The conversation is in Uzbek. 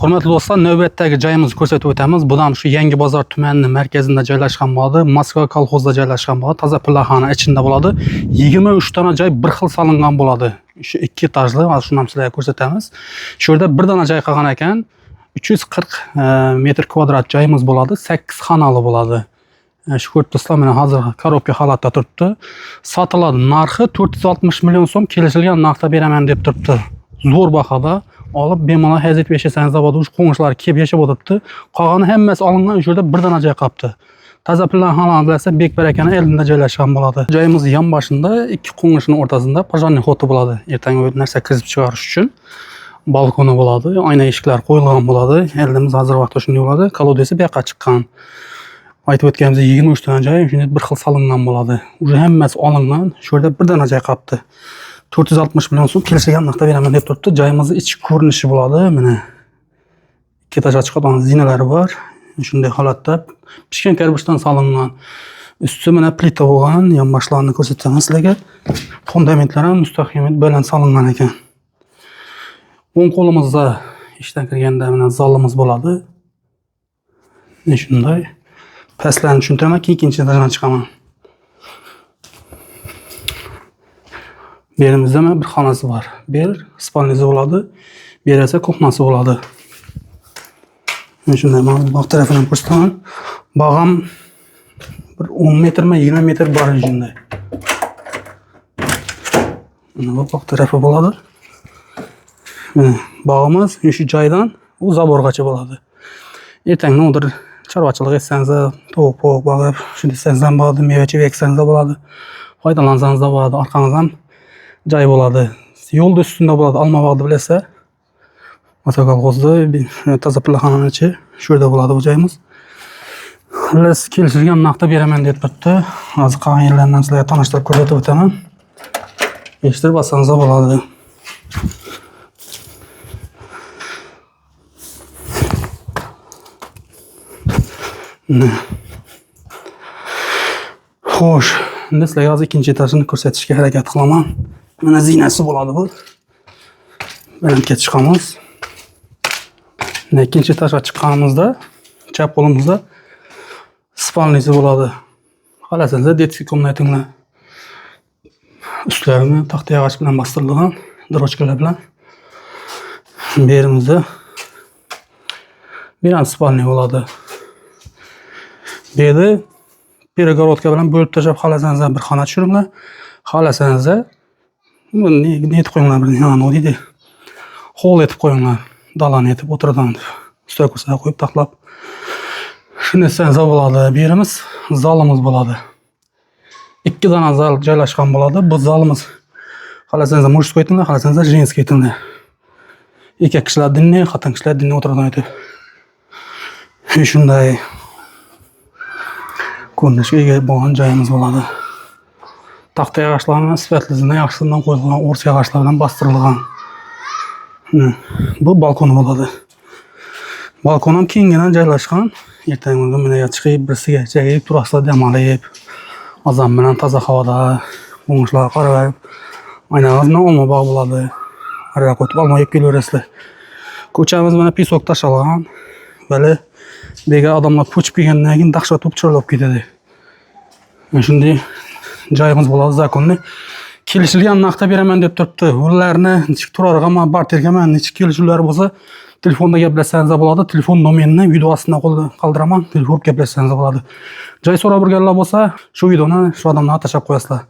Hurmatli do'stlar, navbatdagi joyimizni ko'rsatib o'tamiz. Bu ham shu Yangi bozor tumanining markazida joylashgan bo'ladi. Moskva kolxozida joylashgan bo'ladi. Toza pillaxona ichida bo'ladi. 23 dona joy bir xil solingan bo'ladi. Shu 2 etajli, mana shuni ham sizlarga ko'rsatamiz. Shu yerda bir dona joy qolgan ekan. 340 metr kvadrat joyimiz bo'ladi. 8 xonali bo'ladi. Shu do'stlar, mana hozir korobka holatda turibdi. Sotiladi. Narxi 460 million so'm, kelishilgan narxda beraman deb turibdi. Zo'r bahoda olib bemalol hazit yashasangiz bo'ladi. Uch qo'ng'ishlar kelib yashab o'tiribdi. Qolgani hammasi olingan, shu yerda bir dona joy qolibdi. Toza pillaxona bilasa, Bek barakani eldinda joylashgan bo'ladi. Joyimiz yonboshida ikki qo'ng'ishning o'rtasida pajorniy xoti bo'ladi. Ertangi bir narsa kirib chiqarish uchun balkoni bo'ladi. Oyna eshiklar qo'yilgan bo'ladi. Eldimiz hozir vaqtda shunday bo'ladi. Kolodesi bu yoqqa chiqqan. Aytib o'tganimizdek 23 dona joy shunday bir xil solingan bo'ladi. Uje hammasi olingan, shu yerda bir dona joy qolibdi. 460 million so'm kelishgan narxda beraman deb turibdi. Joyimizning ichki ko'rinishi bo'ladi. Mana ikki etajga chiqadigan zinalari bor. Shunday holatda pishgan karbushdan solingan. Usti mana plita bo'lgan, yonboshlarini ko'rsataman sizlarga. Fundamentlar ham mustahkam bilan solingan ekan. O'ng qo'limizda ishdan kirganda mana zalimiz bo'ladi. Shunday. Pastlarni tushuntiraman, ikkinchi etajdan chiqaman. Berimizda mana bir xonasi bor. Bir spalnizi bo'ladi. Bir esa kuxnasi bo'ladi. Shunday mana bu tarafini ko'rsataman. Bog'am bir 10 metrmi, 20 metr bor shunday. Mana bu tarafi bo'ladi. Bog'imiz shu joydan u zaborgacha bo'ladi. Ertangdan o'dir chorvachilik etsangiz, tovuq boqib, shunday desangiz ham bo'ladi, meva-cheva eksangiz bo'ladi. Foydalansangiz bo'ladi. Orqangizda ham joy bo'ladi. Yo'lda ustunda bo'ladi. Olmabog'da bilasa, Moskva kolxozida toza pillaxonaning ichi shu yerda bo'ladi bu joyimiz. Xullas, kelishilgan narxda beraman deb turibdi. Hozir qolgan yerlarni ham sizlarga tanishtirib ko'rsatib o'taman. Eshitib olsangiz bo'ladi. Xo'sh, endi sizlarga hozir ikkinchi etajini ko'rsatishga harakat qilaman. Mana zinasi bo'ladi bu. Balandga chiqamiz. Ikkinchi etajga chiqqanimizda chap qo'limizda spalnizi bo'ladi. Xolasangiz, детский komnatinglar ustlarini taxta yog'och bilan bostirilgan, drochkalar bilan. Bu yerimizda bir ham spalni bo'ladi. Bu yerda перегородка bilan bo'lib tashlab xolasangiz bir xona tushiringlar. Xolasangiz ne etib qo'yinglar, bir nima deydi? Hol etib qo'yinglar. Dalani etib o'tirdan stoykaga qo'yib taxlab. Shuni desangiz bo'ladi. Bu yerimiz zalimiz bo'ladi. 2 dona zal joylashgan bo'ladi. Bu zalimiz xolasangiz mujskoy aytinglar, xolasangiz женский aytinglar. Erkak kishilar dinni, xotin kishilar dinni o'tirdan aytib. Shunday ko'rinishga ega bo'lgan joyimiz bo'ladi. Taxta yog'ochlarni sifatlidan yaxshisidan qo'yilgan, o'rs yog'ochlar bilan bostirilgan. Bu balkon bo'ladi. Balkon ham kengina joylashgan. Ertangi kunda chiqib, birsiga chayib, turasida dam olib, azam bilan toza havoda qo'ng'ishlar qarab, oynangizni olma bog' bo'ladi. Araq o'tib olmayib kelaverasizlar. Ko'chamiz mana pisok tashalgan. Vali degan odamlar ko'chib kelgandan keyin dahshat bo'lib chirilib ketadi. Shunday joyimiz bo'ladi. Zakonni kelishilgan narxda beraman deb turibdi. Ularni nechik turarg'ama, bartergama nechik kelishuvlar bo'lsa, telefonda gaplashsangiz bo'ladi. Telefon nomerini video ostida qoldiraman. Telefon gaplashsangiz bo'ladi. Joy so'rab o'rganlar bo'lsa, shu videoni shu odamlarga tashlab qo'yasizlar.